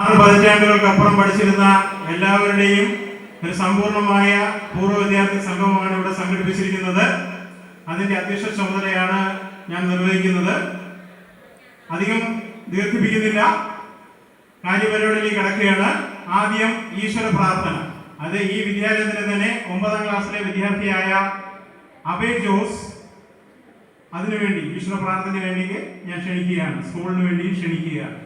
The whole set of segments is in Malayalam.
6 പതിറ്റാണ്ടുകൾക്കപ്പുറം പഠിച്ചിരുന്ന എല്ലാവരുടെയും ഒരു സമ്പൂർണമായ പൂർവ്വ വിദ്യാർത്ഥി സംഗമമാണ് ഇവിടെ സംഘടിപ്പിച്ചിരിക്കുന്നത്. അതിന്റെ അധ്യക്ഷ ചുമതലയാണ് ഞാൻ നിർവഹിക്കുന്നത്. അധികം ദീർഘിപ്പിക്കുന്നില്ല, കാര്യപരിപാടിയിലേക്ക് കടക്കുകയാണ്. ആദ്യം ഈശ്വര പ്രാർത്ഥന. അത് ഈ വിദ്യാലയത്തിലെ തന്നെ 9ാം ക്ലാസ്സിലെ വിദ്യാർത്ഥിയായ അബയ് ജോസ് അതിനുവേണ്ടി ഈശ്വര പ്രാർത്ഥനയ്ക്ക് വേണ്ടി ഞാൻ ക്ഷണിക്കുകയാണ്, സ്കൂളിന് വേണ്ടി ക്ഷണിക്കുകയാണ്.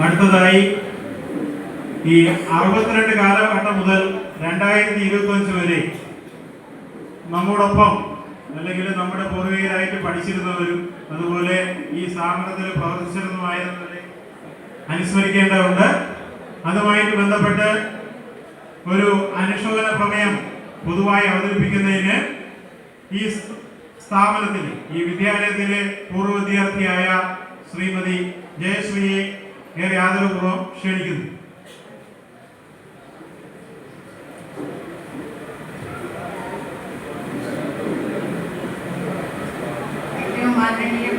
അടുത്തതായി ഈ 62 കാലഘട്ടം മുതൽ 2025 വരെ നമ്മോടൊപ്പം അല്ലെങ്കിൽ നമ്മുടെ പൂർവികരായിട്ട് പഠിച്ചിരുന്നവരും അതുപോലെ ഈ സ്ഥാപനത്തിൽ പ്രവർത്തിച്ചിരുന്നതുമായിരുന്നവരെ അനുസ്മരിക്കേണ്ടതുണ്ട്. അതുമായിട്ട് ബന്ധപ്പെട്ട് ഒരു അനുശോചന പ്രമേയം പൊതുവായി അവതരിപ്പിക്കുന്നതിന് ഈ സ്ഥാപനത്തിൽ ഈ വിദ്യാലയത്തിലെ പൂർവ്വ വിദ്യാർത്ഥിയായ ശ്രീമതി ജയശ്രീയെ ഏറെ ആദരപൂർവ്വം ക്ഷണിക്കുന്നു.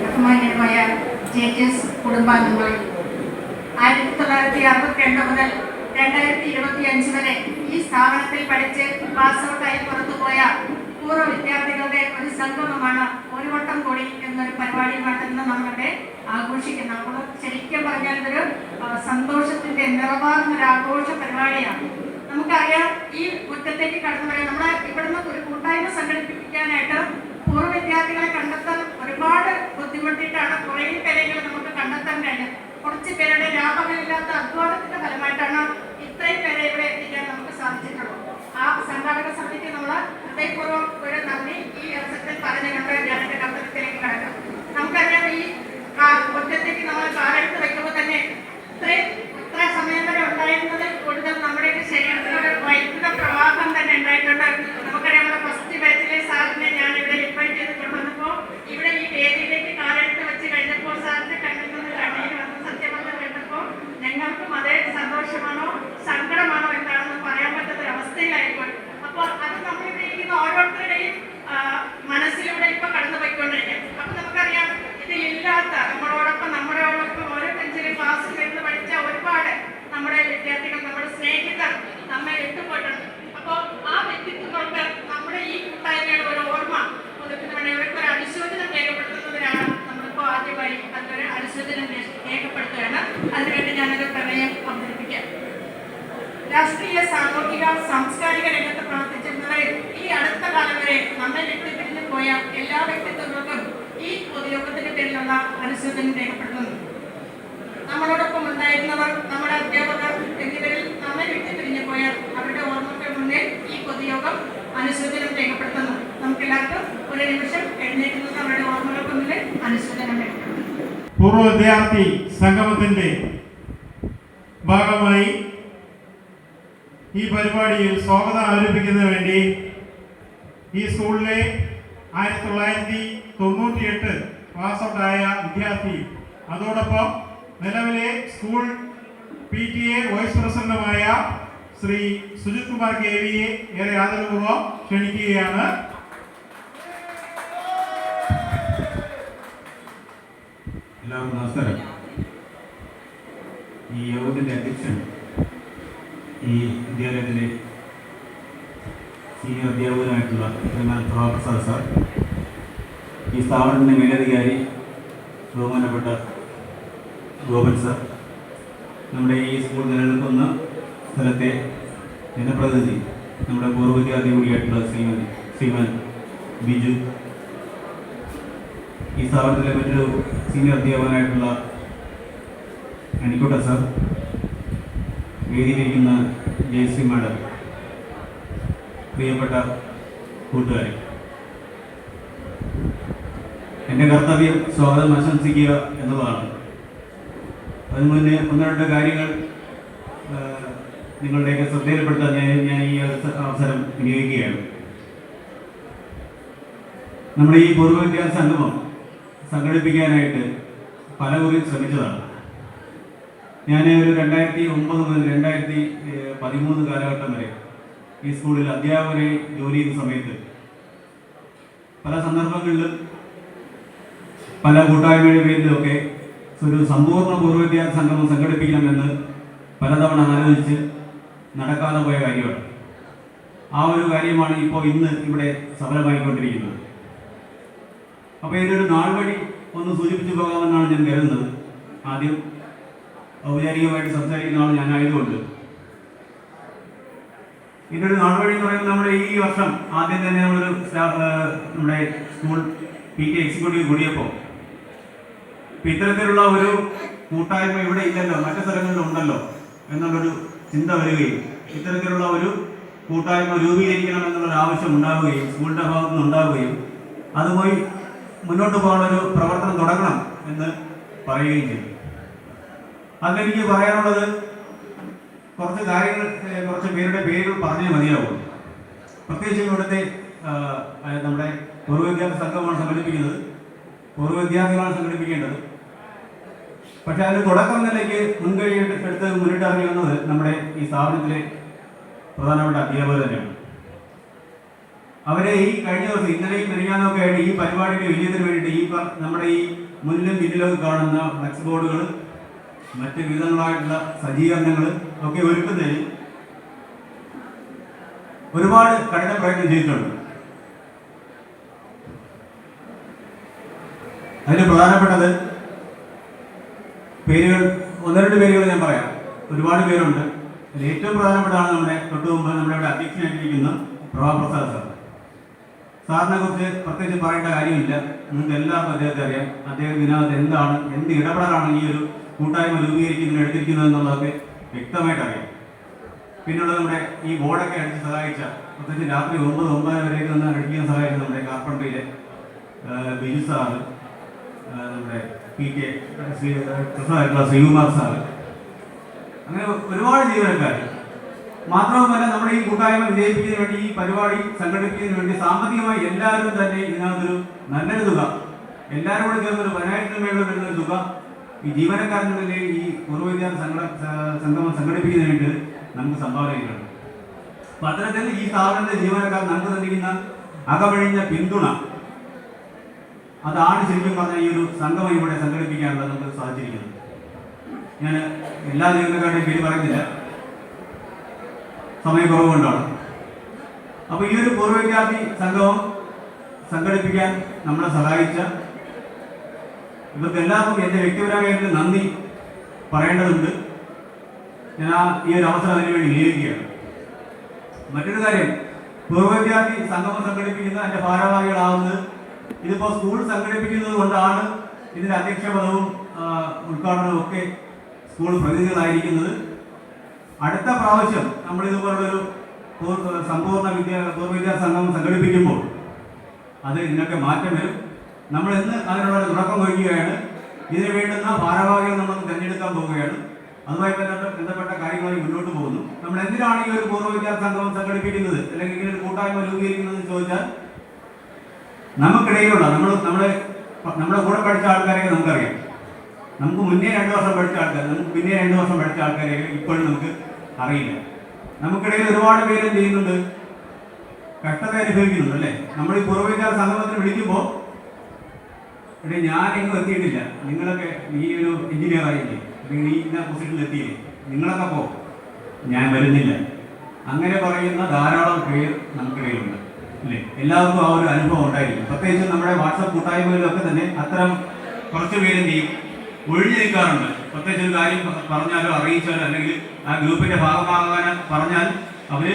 ബഹുമാന്യമായ ജേജസ് കുടുംബാംഗങ്ങൾ, 1962 മുതൽ 2025 വരെ ഈ സ്ഥാപനത്തിൽ പഠിച്ച് പാസ് ഔട്ടായി പുറത്തുപോയ പൂർവ്വ വിദ്യാർത്ഥികളുടെ ഒരു സംഗമമാണ് ഒരു വട്ടം കൂടി എന്നൊരു പരിപാടിയുമായിട്ട് ഇന്ന് നമ്മളിവിടെ ആഘോഷിക്കുന്നത്. അപ്പോൾ ശരിക്കും പറഞ്ഞാൽ ഇതൊരു സന്തോഷത്തിന്റെ നിറവാർന്ന ഒരു ആഘോഷ പരിപാടിയാണ്. നമുക്കറിയാം, ഈ മുറ്റത്തേക്ക് കടന്നു വരാൻ നമ്മളെ ഇവിടുന്ന് ഒരു കൂട്ടായ്മ സംഘടിപ്പിക്കാനായിട്ട് പൂർവ്വ വിദ്യാർത്ഥികളെ കണ്ടെത്താൻ ഒരുപാട് ബുദ്ധിമുട്ടിയിട്ടാണ് കുറേ പേരെങ്കിലും നമുക്ക് കണ്ടെത്താൻ കഴിഞ്ഞത്. കുറച്ച് പേരുടെ രാപകലില്ലാത്ത അധ്വാനത്തിന്റെ ഫലമായിട്ടാണ് ഇത്രയും പേരെ ഇവിടെ എത്തിക്കാൻ നമുക്ക് സാധിച്ചിട്ടുള്ളത്. ആ സംഘാടക സമിതിക്ക് നമ്മൾ ഹൃദയപൂർവ്വം ഒരു നന്ദി ഈ അവസരത്തിൽ പറഞ്ഞുകൊണ്ട് ഞാൻ എന്റെ കർത്തവ്യത്തിലേക്ക് കടക്കാം. നമുക്കറിയാം, ഈ മുറ്റത്തേക്ക് നമ്മൾ കാലെടുത്ത് വയ്ക്കുമ്പോൾ തന്നെ ഇത്ര സമയം വരെ ഉണ്ടായിരുന്നതിൽ കൂടുതൽ നമ്മുടെ ശരീരത്തിലൊരു വൈദ്യുത പ്രവാഹം തന്നെ ഉണ്ടായിട്ടുണ്ട്. നമുക്കറിയാം, നമ്മുടെ ഫസ്റ്റ് ബാച്ചിലെ സാറിനെ ഞാൻ ഇവിടെ ഇൻവൈറ്റ് ചെയ്ത് കൊണ്ടുവന്നപ്പോൾ ഇവിടെ ഈ വേദിയിലേക്ക് കാലെടുത്ത് വെച്ച് കഴിഞ്ഞപ്പോൾ സാറിന്റെ കണ്ണിൽ നിന്ന് കണ്ണീര് വന്ന് സത്യമെന്ന് കേട്ടപ്പോൾ ഞങ്ങൾക്കും അതേ സന്തോഷമാണോ സങ്കടമാണോ എന്താണെന്ന് പറയാൻ പറ്റാത്ത അവസ്ഥയിലായിപ്പോയി. അപ്പോൾ അത് നമ്മളിവിടെ ഇരിക്കുന്ന ഓരോരുത്തരുടെ അനുശോചനം രേഖപ്പെടുത്തുകയാണ്. അതിനുവേണ്ടി ഞാനൊരു പ്രമേയം അവതരിപ്പിക്കാം. രാഷ്ട്രീയ, സാമൂഹിക, സാംസ്കാരിക രംഗത്ത് പ്രവർത്തിച്ചിരുന്നവരിൽ ഈ അടുത്ത കാലം വരെ നമ്മെ വിട്ടുപിരിഞ്ഞു പോയ എല്ലാ വ്യക്തിത്വങ്ങൾക്കും ഈ പൊതുയോഗത്തിന്റെ പേരിലുള്ള അനുശോചനം രേഖപ്പെടുത്തുന്നു. നമ്മളോടൊപ്പം ഉണ്ടായിരുന്നവർ, നമ്മുടെ അധ്യാപകർ എന്നിവരിൽ നമ്മെ വിട്ടുപിരിഞ്ഞു പോയ അവരുടെ ഓർമ്മകൾ മുന്നിൽ ഈ പൊതുയോഗം അനുശോചനം രേഖപ്പെടുത്തുന്നു. നമുക്കെല്ലാവർക്കും ഒരു നിമിഷം എഴുന്നേറ്റുന്നത് അവരുടെ ഓർമ്മകൾക്ക് മുന്നിൽ അനുശോചനം രേഖപ്പെടുത്തുന്നു. പൂർവ്വ വിദ്യാർത്ഥി സംഗമത്തിന്റെ ഭാഗമായി ഈ പരിപാടിയിൽ സ്വാഗതം അവതരിപ്പിക്കുന്നതിന് വേണ്ടി ഈ സ്കൂളിലെ 1998 പാസ് ഔട്ടായ വിദ്യാർത്ഥി, അതോടൊപ്പം നിലവിലെ സ്കൂൾ PTA വൈസ് പ്രസിഡന്റുമായ ശ്രീ സുജിത് കുമാർ KV ഏറെ ആദരപൂർവ്വം ക്ഷണിക്കുകയാണ്. എല്ലാവർക്കും നമസ്കാരം. ഈ യോഗത്തിൻ്റെ അധ്യക്ഷൻ ഈ വിദ്യാലയത്തിലെ സീനിയർ അധ്യാപകനായിട്ടുള്ള ശ്രീമാൻ പ്രഭാപ്രസാദ് സാർ, ഈ സ്ഥാപനത്തിൻ്റെ മേലധികാരി ബഹുമാനപ്പെട്ട ഗോപൻ സാർ, നമ്മുടെ ഈ സ്കൂൾ നിലനിൽക്കുന്ന സ്ഥലത്തെ ജനപ്രതിനിധി, നമ്മുടെ പൂർവ്വ വിദ്യാർത്ഥി കൂടിയായിട്ടുള്ള ശ്രീമാൻ ബിജു, ഈ സ്ഥാപനത്തിലെ മറ്റൊരു സീനിയർ അധ്യാപകനായിട്ടുള്ള അനിക്കുട്ട സാർ, വേദിയിലിരിക്കുന്ന ജയശ്രീ മാഡം, പ്രിയപ്പെട്ട കൂട്ടുകാരെ, എൻ്റെ കർത്തവ്യം സ്വാഗതം ആശംസിക്കുക എന്നതാണ്. അതിന് മുന്നേ ഒന്ന് രണ്ട് കാര്യങ്ങൾ നിങ്ങളുടെയൊക്കെ ശ്രദ്ധയിൽപ്പെടുത്താൻ ഞാൻ ഈ അവസരം വിനിയോഗിക്കുകയാണ്. നമ്മുടെ ഈ പൂർവ്വ വിദ്യാർത്ഥി സംഗമം സംഘടിപ്പിക്കാനായിട്ട് പലകുറി ശ്രമിച്ചതാണ്. ഞാൻ ഒരു 2009 മുതൽ 2013 കാലഘട്ടം വരെ ഈ സ്കൂളിൽ അധ്യാപകരെ ജോലി ചെയ്യുന്ന സമയത്ത് പല സന്ദർഭങ്ങളിലും പല കൂട്ടായ്മയുടെ പേരിലുമൊക്കെ ഒരു സമ്പൂർണ്ണ പൂർവ്വ വിദ്യാർത്ഥി സംഗമം സംഘടിപ്പിക്കണമെന്ന് പലതവണ ആലോചിച്ച് നടക്കാതെ പോയ കാര്യമാണ്. ആ ഒരു കാര്യമാണ് ഇപ്പോൾ ഇന്ന് ഇവിടെ സഫലമായിക്കൊണ്ടിരിക്കുന്നത്. അപ്പോൾ ഇതിനൊരു നാൾ വഴി ഒന്ന് സൂചിപ്പിച്ചു പോകാമെന്നാണ് ഞാൻ കരുതുന്നത്. ആദ്യം ഔപചാരികമായിട്ട് സംസാരിക്കുന്ന ആൾ ഞാനായതുകൊണ്ട് ഇതിനൊരു നാൾ വഴി എന്ന് പറയുന്നത്, നമ്മുടെ ഈ വർഷം ആദ്യം തന്നെ നമ്മളൊരു നമ്മുടെ സ്കൂൾ PTA എക്സിക്യൂട്ടീവ് കൂടിയപ്പോൾ ഇത്തരത്തിലുള്ള ഒരു കൂട്ടായ്മ ഇവിടെ ഇല്ലല്ലോ, മറ്റു സ്ഥലങ്ങളിലും ഉണ്ടല്ലോ എന്നുള്ളൊരു ചിന്ത വരികയും ഇത്തരത്തിലുള്ള ഒരു കൂട്ടായ്മ രൂപീകരിക്കണം എന്നുള്ളൊരു ആവശ്യം ഉണ്ടാവുകയും സ്കൂളിൻ്റെ ഭാഗത്തു നിന്ന് ഉണ്ടാവുകയും അതുപോയി മുന്നോട്ട് പോകാനുള്ളൊരു പ്രവർത്തനം തുടങ്ങണം എന്ന് പറയുകയും ചെയ്തു. അതിലെനിക്ക് പറയാനുള്ളത് കുറച്ച് കാര്യങ്ങൾ, കുറച്ച് പേരുടെ പേരുകൾ പറഞ്ഞേ മതിയാവുള്ളൂ. പ്രത്യേകിച്ച് ഇവിടുത്തെ നമ്മുടെ പൂർവ്വ വിദ്യാർത്ഥി സംഘമാണ് സംഘടിപ്പിക്കുന്നത്, പൂർവ്വ വിദ്യാർത്ഥികളാണ് സംഘടിപ്പിക്കേണ്ടത്. പക്ഷെ അതിന് തുടക്കം നിലയ്ക്ക് മുൻകൈ എടുത്ത് മുന്നിട്ടിറങ്ങി വന്നത് നമ്മുടെ ഈ സ്ഥാപനത്തിലെ പ്രധാനപ്പെട്ട അധ്യാപകർ തന്നെയാണ്. അവരെ ഈ കഴിഞ്ഞ ദിവസം ഇന്നലെയും മെരിഞ്ഞാന്നൊക്കെ ആയിട്ട് ഈ പരിപാടിയുടെ വിജയത്തിന് വേണ്ടിയിട്ട് ഈ നമ്മുടെ ഈ മുന്നിലും പിന്നിലൊക്കെ കാണുന്ന ഫ്ലക്സ് ബോർഡുകൾ, മറ്റ് വിധങ്ങളായിട്ടുള്ള സജ്ജീകരണങ്ങൾ ഒക്കെ ഒരുക്കുന്നതിൽ ഒരുപാട് കഠിന പ്രയത്നം ചെയ്തിട്ടുണ്ട്. അതിന് പ്രധാനപ്പെട്ടത് പേരുകൾ, ഒന്ന് രണ്ട് പേരുകൾ ഞാൻ പറയാം. ഒരുപാട് പേരുണ്ട്. അതിൽ ഏറ്റവും പ്രധാനപ്പെട്ടതാണ് നമ്മുടെ തൊട്ടു മുമ്പ് നമ്മുടെ ഇവിടെ അധ്യക്ഷനായിട്ടിരിക്കുന്ന പ്രഭാപ്രസാദ് സാർ. സാറിനെ കുറിച്ച് പ്രത്യേകിച്ച് പറയേണ്ട കാര്യമില്ല, നിങ്ങൾക്ക് എല്ലാവർക്കും അദ്ദേഹത്തെ അറിയാം. അദ്ദേഹം ഇതിനകത്ത് എന്താണ്, എന്ത് ഇടപെടലാണ് ഈ ഒരു കൂട്ടായ്മ രൂപീകരിക്കുന്നതിന് എടുത്തിരിക്കുന്നത് എന്നുള്ളതൊക്കെ വ്യക്തമായിട്ട് അറിയാം. പിന്നുള്ളത് നമ്മുടെ ഈ ബോർഡൊക്കെ അടിച്ച് സഹായിച്ച, പ്രത്യേകിച്ച് രാത്രി 9 വരെയൊക്കെ നിന്ന് അടിക്കാൻ സഹായിച്ച നമ്മുടെ കാർപ്പൻട്രിയിലെ ബിജു സാറ്, നമ്മുടെ PK ശ്രീകുമാർ സാറ്, അങ്ങനെ ഒരുപാട് ജീവനക്കാർ. മാത്രവുമല്ല നമ്മുടെ ഈ കൂട്ടായ്മ വിജയിപ്പിക്കുന്നതിന് വേണ്ടി, ഈ പരിപാടി സംഘടിപ്പിക്കുന്നതിന് വേണ്ടി സാമ്പത്തികമായി എല്ലാവരും തന്നെ ഇതിനകത്തൊരു നല്ലൊരു തുക, എല്ലാവരും കൂടെ ചേർന്നൊരു 10,000 മേളിൽ വരുന്നൊരു തുക ഈ ജീവനക്കാരനുള്ള ഈ പൂർവ്വ വിദ്യാർത്ഥി സംഗമം സംഘടിപ്പിക്കുന്നതിന് വേണ്ടി നമുക്ക് സംഭാവന ചെയ്യുന്നുണ്ട്. അപ്പം അത്തരത്തിൽ ഈ സ്ഥാപനത്തിലെ ജീവനക്കാർ നമുക്ക് നൽകുന്ന അകമഴിഞ്ഞ പിന്തുണ, അതാണ് ശരിക്കും പറഞ്ഞാൽ ഈ ഒരു സംഗമം ഇവിടെ സംഘടിപ്പിക്കാനുള്ള നമുക്ക് സാധിച്ചിരിക്കുന്നത്. ഞാൻ എല്ലാ ജീവനക്കാരുടെയും പേര് പറയുന്നില്ല, സമയക്കുറവുകൊണ്ടാണ്. അപ്പോൾ ഈ ഒരു പൂർവ്വ വിദ്യാർത്ഥി സംഗമം സംഘടിപ്പിക്കാൻ നമ്മളെ സഹായിച്ച ഇവർക്ക് എല്ലാവർക്കും എൻ്റെ വ്യക്തിപരമായ നന്ദി പറയേണ്ടതുണ്ട്. ഞാൻ ഈ ഒരു അവസരം അതിനു വേണ്ടി വിനിയോഗിക്കുകയാണ്. മറ്റൊരു കാര്യം, പൂർവ്വ വിദ്യാർത്ഥി സംഗമം സംഘടിപ്പിക്കുന്ന എൻ്റെ ഭാരവാഹികളാവുന്നത് ഇതിപ്പോൾ സ്കൂൾ സംഘടിപ്പിക്കുന്നത് കൊണ്ടാണ് ഇതിൻ്റെ അധ്യക്ഷ പദവും ഉദ്ഘാടനവും ഒക്കെ സ്കൂൾ പ്രതിനിധികളായിരിക്കുന്നത്. അടുത്ത പ്രാവശ്യം നമ്മളിതുപോലുള്ളൊരു പൂർവ്വ വിദ്യാർത്ഥി സംഗമം സംഘടിപ്പിക്കുമ്പോൾ അത് ഇതിനൊക്കെ മാറ്റം വരും. നമ്മൾ ഇന്ന് അതിനുള്ള തുടക്കം വയ്ക്കുകയാണ്. ഇതിന് വേണ്ടുന്ന ഭാരവാഹികൾ നമ്മൾ തിരഞ്ഞെടുക്കാൻ പോവുകയാണ്. അതുമായി ബന്ധപ്പെട്ട കാര്യങ്ങളിൽ മുന്നോട്ട് പോകുന്നു. നമ്മൾ എന്തിനാണ് ഈ ഒരു പൂർവ്വ വിദ്യാർത്ഥി സംഗമം സംഘടിപ്പിക്കുന്നത് അല്ലെങ്കിൽ ഇങ്ങനെ ഒരു കൂട്ടായ്മ രൂപീകരിക്കുന്നത് എന്ന് ചോദിച്ചാൽ, നമുക്കിടയിലുള്ള നമ്മുടെ കൂടെ പഠിച്ച ആൾക്കാരെയൊക്കെ നമുക്കറിയാം. നമുക്ക് മുന്നേ 2 വർഷം പഠിച്ച ആൾക്കാർ, നമുക്ക് പിന്നെ 2 വർഷം പഠിച്ച ആൾക്കാരെയൊക്കെ ഇപ്പോഴും നമുക്ക് അറിയില്ല. നമുക്കിടയിൽ ഒരുപാട് പേര് എന്ത് ചെയ്യുന്നുണ്ട്, കഷ്ടത അനുഭവിക്കുന്നുണ്ട് അല്ലേ? നമ്മൾ ഈ പൂർവ്വ വിദ്യാർത്ഥി സംഗമത്തിന് വിളിക്കുമ്പോൾ ഇവിടെ ഞാനെങ്ങും എത്തിയിട്ടില്ല, നിങ്ങളൊക്കെ ഈ ഒരു എഞ്ചിനീയർ ആയില്ലേ, അല്ലെങ്കിൽ ഈ ഇന്ന പൊസിഷനിൽ എത്തിയില്ലേ, നിങ്ങളൊക്കെ പോ, ഞാൻ വരുന്നില്ല, അങ്ങനെ പറയുന്ന ധാരാളം പേര് നമുക്കിടയിലുണ്ട് അല്ലേ? എല്ലാവർക്കും ആ ഒരു അനുഭവം ഉണ്ടായിരിക്കും. പ്രത്യേകിച്ച് നമ്മുടെ വാട്സപ്പ് കൂട്ടായ്മകളിലൊക്കെ തന്നെ അത്തരം കുറച്ച് പേരെന്ത് ചെയ്യും, ഒഴിഞ്ഞു നിൽക്കാറുണ്ട്. പ്രത്യേകിച്ച് ഒരു കാര്യം പറഞ്ഞാലോ അറിയിച്ചാലോ അല്ലെങ്കിൽ ആ ഗ്രൂപ്പിന്റെ ഭാഗമാകാൻ പറഞ്ഞാൽ അവര്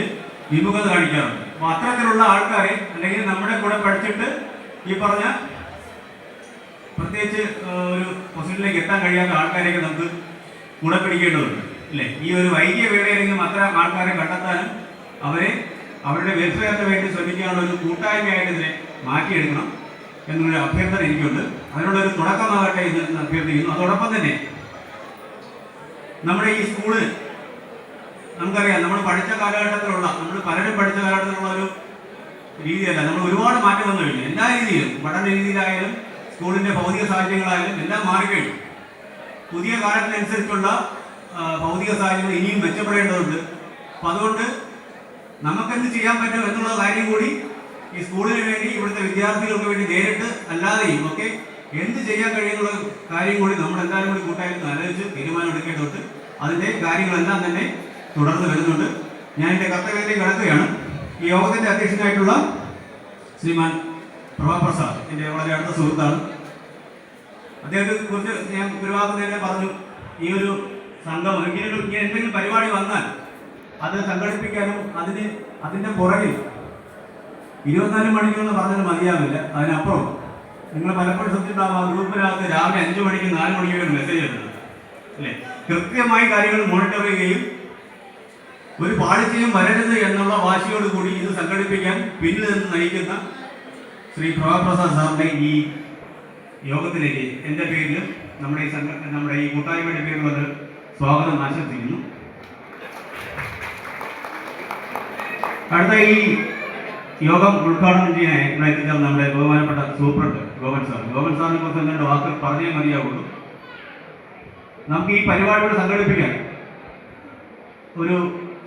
വിമുഖത കാണിക്കാറുണ്ട്. അപ്പോൾ അത്തരത്തിലുള്ള ആൾക്കാരെ അല്ലെങ്കിൽ നമ്മുടെ കൂടെ പഠിച്ചിട്ട് ഈ പറഞ്ഞ പ്രത്യേകിച്ച് ഒരു പൊസിഷനിലേക്ക് എത്താൻ കഴിയാത്ത ആൾക്കാരെയൊക്കെ നമുക്ക് കൂടെ പിടിക്കേണ്ടതുണ്ട് അല്ലേ? ഈ ഒരു വൈകിയ വേളയിലെങ്കിലും അത്തരം ആൾക്കാരെ കണ്ടെത്താനും അവരുടെ വെൽഫെയറിന് വേണ്ടി ശ്രമിക്കാനുള്ള ഒരു കൂട്ടായ്മയായിട്ട് ഇതിനെ മാറ്റിയെടുക്കണം എന്നൊരു അഭ്യർത്ഥന എനിക്കുണ്ട്. അതിനുള്ളൊരു തുടക്കമാകട്ടെ എന്ന് അഭ്യർത്ഥിക്കുന്നു. അതോടൊപ്പം തന്നെ നമ്മുടെ ഈ സ്കൂള് നമുക്കറിയാം, നമ്മൾ പഠിച്ച കാലഘട്ടത്തിലുള്ള, നമ്മൾ പലരും പഠിച്ച കാലഘട്ടത്തിലുള്ള ഒരു രീതിയല്ല. നമ്മൾ ഒരുപാട് മാറ്റം വന്നു കഴിഞ്ഞു. എല്ലാ രീതിയിലും, പഠന രീതിയിലായാലും സ്കൂളിൻ്റെ ഭൗതിക സാഹചര്യങ്ങളായാലും എല്ലാം മാറിക്കഴിഞ്ഞു. പുതിയ കാലത്തിനനുസരിച്ചുള്ള ഭൗതിക സാഹചര്യങ്ങൾ ഇനിയും മെച്ചപ്പെടേണ്ടതുണ്ട്. അപ്പം അതുകൊണ്ട് നമുക്കെന്ത് ചെയ്യാൻ പറ്റും എന്നുള്ള കാര്യം കൂടി ഈ സ്കൂളിന് വേണ്ടി, ഇവിടുത്തെ വിദ്യാർത്ഥികൾക്ക് വേണ്ടി നേരിട്ട് അല്ലാതെയും ഒക്കെ എന്ത് ചെയ്യാൻ കഴിയുന്നുള്ള കാര്യം കൂടി നമ്മളെല്ലാവരും കൂടി കൂട്ടായിട്ട് ആലോചിച്ച് തീരുമാനം എടുക്കേണ്ടതുണ്ട്. അതിൻ്റെ കാര്യങ്ങളെല്ലാം തന്നെ തുടർന്ന് വരുന്നുണ്ട്. ഞാൻ എൻ്റെ കർത്തവ്യത്തിലേക്ക് കടക്കുകയാണ്. ഈ യോഗത്തിൻ്റെ അധ്യക്ഷനായിട്ടുള്ള ശ്രീമാൻ പ്രഭാപ്രസാദ് എൻ്റെ വളരെ അടുത്ത സുഹൃത്താണ്. അദ്ദേഹത്തെ കുറിച്ച് ഞാൻ ഒരുപാട് നേരെ പറഞ്ഞു. ഈ ഒരു സംഗമം ഇങ്ങനെ എന്തെങ്കിലും പരിപാടി വന്നാൽ അത് സംഘടിപ്പിക്കാനും അതിൻ്റെ പുറകിൽ 24 മണിക്കൂറെന്ന് പറഞ്ഞാൽ മതിയാവില്ല. അതിനപ്പുറം നിങ്ങൾ പലപ്പോഴും ശ്രദ്ധിച്ചിട്ടുണ്ടാകും, ആ ഗ്രൂപ്പിനകത്ത് രാവിലെ 5 മണിക്ക് 4 മണിക്ക് മെസ്സേജ് വരുന്നത് അല്ലേ? കൃത്യമായി കാര്യങ്ങൾ മോണിറ്റർ ചെയ്യുകയും ഒരു പാളിച്ചയും വരരുത് എന്നുള്ള വാശിയോടുകൂടി ഇത് സംഘടിപ്പിക്കാൻ പിന്നിൽ നിന്ന് നയിക്കുന്ന ശ്രീ പ്രഭാപ്രസാദ് സാറിനെ ഈ യോഗത്തിലേക്ക് എൻ്റെ പേരിലും നമ്മുടെ ഈ കൂട്ടായ്മയുടെ പേരിൽ വന്ന് സ്വാഗതം ആശംസിക്കുന്നു. അടുത്ത ഈ യോഗം ഉദ്ഘാടനം ചെയ്യാൻ എത്തിച്ചാൽ നമ്മുടെ ബഹുമാനപ്പെട്ട സൂപ്രണ്ട് ഗോവൻ സാറിനെ കുറിച്ച് 2 വാക്ക് പറഞ്ഞേ മതിയാവുള്ളൂ. നമുക്ക് ഈ പരിപാടികൾ സംഘടിപ്പിക്കാൻ ഒരു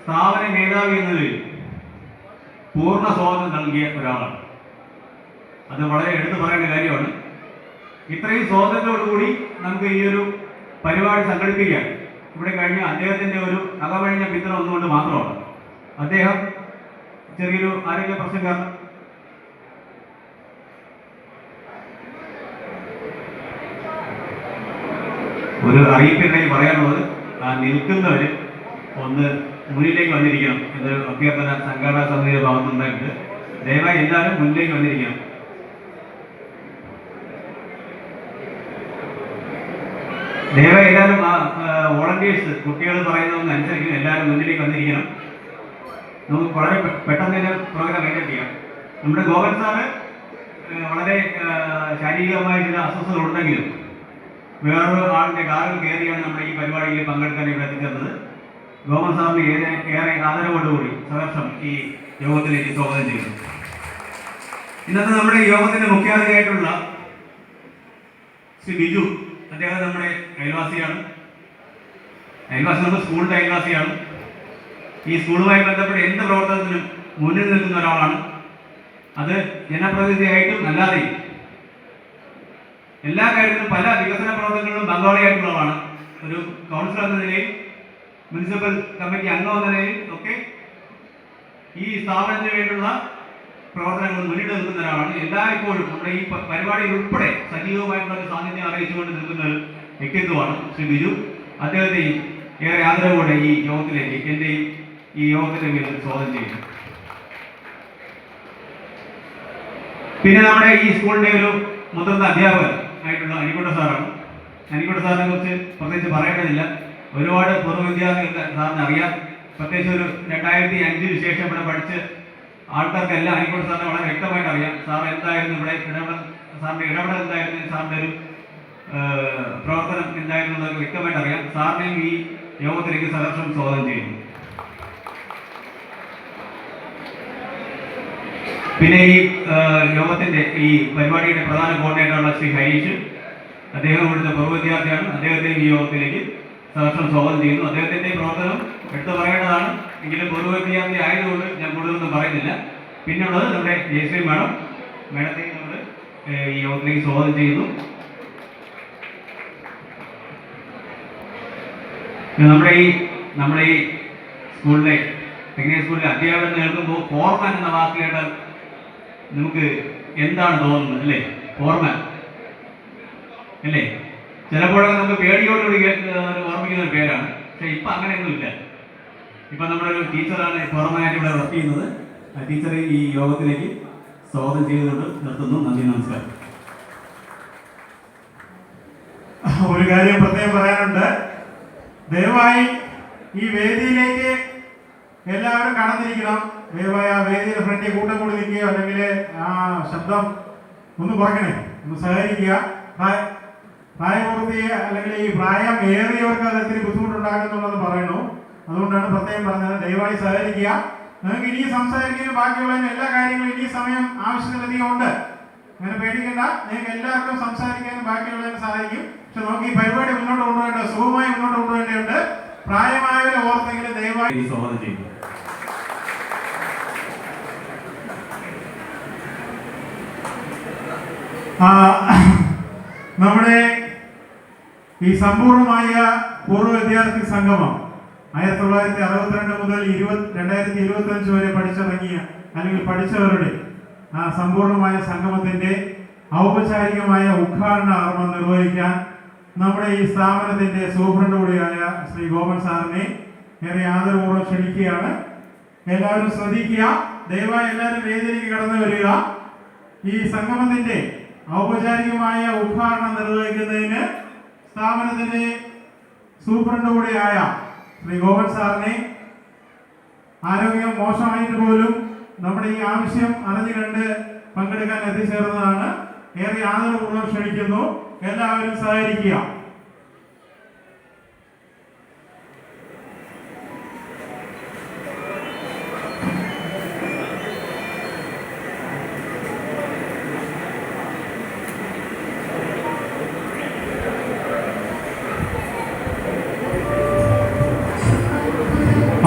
സ്ഥാപന മേധാവി എന്ന നിലയിൽ പൂർണ്ണ സ്വാതന്ത്ര്യം നൽകിയ ഒരാളാണ്. അത് വളരെ എടുത്തു പറയേണ്ട കാര്യമാണ്. ഇത്രയും സ്വാതന്ത്ര്യത്തോടുകൂടി നമുക്ക് ഈ ഒരു പരിപാടി സംഘടിപ്പിക്കാൻ ഇവിടെ കഴിഞ്ഞ അദ്ദേഹത്തിൻ്റെ ഒരു അകമഴിഞ്ഞ പിന്തുണ ഒന്നുകൊണ്ട് മാത്രമാണ്. അദ്ദേഹം ചെറിയൊരു ആരോഗ്യ പ്രശ്നം കാരണം ഒരു അറിയിപ്പിനായി പറയാനുള്ളത്, നിൽക്കുന്നവർ ഒന്ന് മുന്നിലേക്ക് വന്നിരിക്കണം എന്നൊരു അഭ്യർത്ഥന സംഘാടക സമിതിയുടെ ഭാഗത്തുണ്ടായിട്ട് ദയവായി എല്ലാവരും മുന്നിലേക്ക് വന്നിരിക്കണം. ദയവായി എല്ലാവരും വോളണ്ടിയേഴ്സ് കുട്ടികൾ പറയുന്നതൊന്നും അനുസരിക്കണം. എല്ലാവരും മുന്നിലേക്ക് വന്നിരിക്കണം. നമുക്ക് വളരെ പെട്ടെന്ന് തന്നെ പ്രോഗ്രാം വൈൻഡപ്പ് ചെയ്യാം. നമ്മുടെ ഗോവൻ സാറ് വളരെ ശാരീരികമായ ചില അസ്വസ്ഥതകളുണ്ടെങ്കിലും വേറൊരു ആളിൻ്റെ കാറിൽ കയറിയാണ് നമ്മുടെ ഈ പരിപാടിയിൽ പങ്കെടുക്കാൻ ഇവിടെ എത്തിച്ചേർന്നത്. ഗോവൻ സാറിന് ഏറെ ആദരവോടുകൂടി സഹർഷം ഈ യോഗത്തിലേക്ക് സ്വാഗതം ചെയ്യുന്നു. ഇന്നത്തെ നമ്മുടെ യോഗത്തിൻ്റെ മുഖ്യാതിഥിയായിട്ടുള്ള ശ്രീ ബിജു, അദ്ദേഹം നമ്മുടെ അയൽവാസിയാണ്. നമ്മുടെ സ്കൂളിൻ്റെ അയൽവാസിയാണ്. ഈ സ്കൂളുമായി ബന്ധപ്പെട്ട എന്ത് പ്രവർത്തനത്തിനും മുന്നിൽ നിൽക്കുന്ന ഒരാളാണ്. അത് ജനപ്രതിനിധിയായിട്ടും അല്ലാതെയും എല്ലാ കാര്യത്തിലും പല വികസന പ്രവർത്തനങ്ങളിലും പങ്കാളിയായിട്ടുള്ളതാണ്. ഒരു കൗൺസിലർ എന്ന നിലയിൽ, മുനിസിപ്പൽ കമ്മിറ്റി അംഗം എന്ന നിലയിൽ ഒക്കെ ഈ സ്ഥാപനത്തിന് വേണ്ടിയുള്ള പ്രവർത്തനങ്ങൾ മുന്നിട്ട് നിൽക്കുന്ന ഒരാളാണ്. എല്ലായ്പ്പോഴും നമ്മുടെ ഈ പരിപാടിയിൽ ഉൾപ്പെടെ സജീവമായിട്ടുള്ള ഒരു സാന്നിധ്യം അറിയിച്ചുകൊണ്ട് നിൽക്കുന്ന ഒരു വ്യക്തിത്വമാണ് ശ്രീ ബിജു. അദ്ദേഹത്തെയും ഏറെ ആദരവോടെ ഈ യോഗത്തിലേക്ക് എൻ്റെയും ഈ യോഗത്തിന്റെ പേരിൽ സ്വാഗതം ചെയ്യുന്നു. പിന്നെ നമ്മുടെ ഈ സ്കൂളിന്റെ ഒരു മുതിർന്ന അധ്യാപകൻ ആയിട്ടുള്ള അനിക്കുട്ട സാറാണ്. അനിക്കുട്ട സാറിനെ കുറിച്ച് പ്രത്യേകിച്ച് പറയേണ്ടതില്ല. ഒരുപാട് പൂർവ്വ വിദ്യാർത്ഥികൾക്ക് സാറിന് അറിയാം. പ്രത്യേകിച്ച് ഒരു 2005 ശേഷം ഇവിടെ പഠിച്ച് ആൾക്കാർക്കെല്ലാം അനിക്കുട്ട സാറിനെ വളരെ വ്യക്തമായിട്ട് അറിയാം. സാർ എന്തായിരുന്നു ഇവിടെ സാറിന്റെ ഇടപെടൽ എന്തായിരുന്നു, സാറിന്റെ ഒരു പ്രവർത്തനം എന്തായിരുന്നു എന്നൊക്കെ വ്യക്തമായിട്ട് അറിയാം. സാറിനെയും ഈ യോഗത്തിലേക്ക് സഹർഷം സ്വാഗതം ചെയ്യുന്നു. പിന്നെ ഈ യോഗത്തിന്റെ ഈ പരിപാടിയുടെ പ്രധാന കോർഡിനേറ്ററാണ് ശ്രീ ഹരീഷ്. അദ്ദേഹം ഇവിടുത്തെ പൂർവ്വ വിദ്യാർത്ഥിയാണ്. അദ്ദേഹത്തെയും ഈ യോഗത്തിലേക്ക് സഹർഷം സ്വാഗതം ചെയ്യുന്നു. അദ്ദേഹത്തിന്റെ പ്രവർത്തനം എടുത്തു പറയേണ്ടതാണ്, എങ്കിലും പൂർവ്വ വിദ്യാർത്ഥി ആയതുകൊണ്ട് ഞാൻ കൂടുതലൊന്നും പറയുന്നില്ല. പിന്നുള്ളത് നമ്മുടെ ജയശ്രീ മേഡത്തെയും നമ്മൾ ഈ യോഗത്തിലേക്ക് സ്വാഗതം ചെയ്യുന്നു. നമ്മുടെ ഈ സ്കൂളിലെ ടെക്നിക്കൽ സ്കൂളിലെ അധ്യാപകൻ കേൾക്കുമ്പോൾ ഫോർമാൻ എന്ന വാക്ക് കേട്ടാൽ നമുക്ക് എന്താണ് തോന്നുന്നത് അല്ലേ? ഫോർമാൻ അല്ലേ? ചിലപ്പോഴൊക്കെ നമുക്ക് പേടിയോടുകൂടി ഓർമ്മിക്കുന്ന ഒരു പേരാണ്. പക്ഷെ ഇപ്പം അങ്ങനെയൊന്നും ഇല്ല. ഇപ്പം നമ്മുടെ ഒരു ടീച്ചറാണ് ഫോർമാനായിട്ട് ഇവിടെ വർക്ക് ചെയ്യുന്നത്. ആ ടീച്ചറെ ഈ യോഗത്തിലേക്ക് സ്വാഗതം ചെയ്തുകൊണ്ട് നിർത്തുന്നു. നന്ദി, നമസ്കാരം. ഒരു കാര്യം പ്രത്യേകം പറയാനുണ്ട്. ദയവായി ഈ വേദിയിലേക്ക് എല്ലാവരും കടന്നിരിക്കണം. ദയവായി ആ വേദിയുടെ ഫ്രണ്ടിൽ കൂട്ടം കൂടി നിൽക്കുകയോ അല്ലെങ്കിൽ ആ ശബ്ദം ഒന്ന് കുറയ്ക്കണേ, ഒന്ന് സഹകരിക്കുക. പ്രായപൂർത്തി അല്ലെങ്കിൽ ഈ പ്രായം ഏറിയവർക്ക് അത് ഇത്തിരി ബുദ്ധിമുട്ടുണ്ടാകുന്നുള്ളത് പറയുന്നു. അതുകൊണ്ടാണ് പ്രത്യേകം പറഞ്ഞത്. ദയവായി സഹകരിക്കുക. നിങ്ങൾക്ക് ഇനി സംസാരിക്കുകയും ബാക്കിയുള്ളതിന് എല്ലാ കാര്യങ്ങളും ഇനി സമയം ആവശ്യത്തിലധികം ഉണ്ട്. അങ്ങനെ പേടിക്കേണ്ട. നിങ്ങൾക്ക് എല്ലാവർക്കും സംസാരിക്കാനും ബാക്കിയുള്ളതിന് സാധിക്കും. പക്ഷെ നമുക്ക് ഈ പരിപാടി മുന്നോട്ട് കൊണ്ടുപോകേണ്ടത് സുഖമായി മുന്നോട്ട് കൊണ്ടുപോകേണ്ടതുണ്ട്. പ്രായമായവരെ ഓർത്തെങ്കിലും ദയവായി സ്വാഗതം ചെയ്യുന്നു. നമ്മുടെ ഈ സമ്പൂർണമായ പൂർവ്വ വിദ്യാർത്ഥി സംഗമം 1962 മുതൽ 2025 വരെ പഠിച്ചിറങ്ങിയ അല്ലെങ്കിൽ പഠിച്ചവരുടെ ആ സമ്പൂർണമായ സംഗമത്തിന്റെ ഔപചാരികമായ ഉദ്ഘാടന കർമ്മം നിർവഹിക്കാൻ നമ്മുടെ ഈ സ്ഥാപനത്തിന്റെ സൂപ്രണ്ട് കൂടിയായ ശ്രീ ഗോപൻ സാറിനെ ഏറെ ആദരപൂർവ്വം ക്ഷണിക്കുകയാണ്. എല്ലാവരും ശ്രദ്ധിക്കുക. ദയവായി എല്ലാവരും വേദിയിലേക്ക് കടന്നു വരിക. ഈ സംഗമത്തിന്റെ ഔപചാരികമായ ഉദ്ഘാടനം നിർവഹിക്കുന്നതിന് സ്ഥാപനത്തിന്റെ സൂപ്രണ്ട് കൂടിയായ ശ്രീ ഗോപൻ സാറിനെ ആരോഗ്യം മോശമായിട്ട് പോലും നമ്മുടെ ഈ ആവശ്യം അറിഞ്ഞു കണ്ട് പങ്കെടുക്കാൻ എത്തിച്ചേർന്നതാണ്. ഏറെ ആദരപൂർവ്വം ക്ഷണിക്കുന്നു. എല്ലാവരും സഹകരിക്കുക.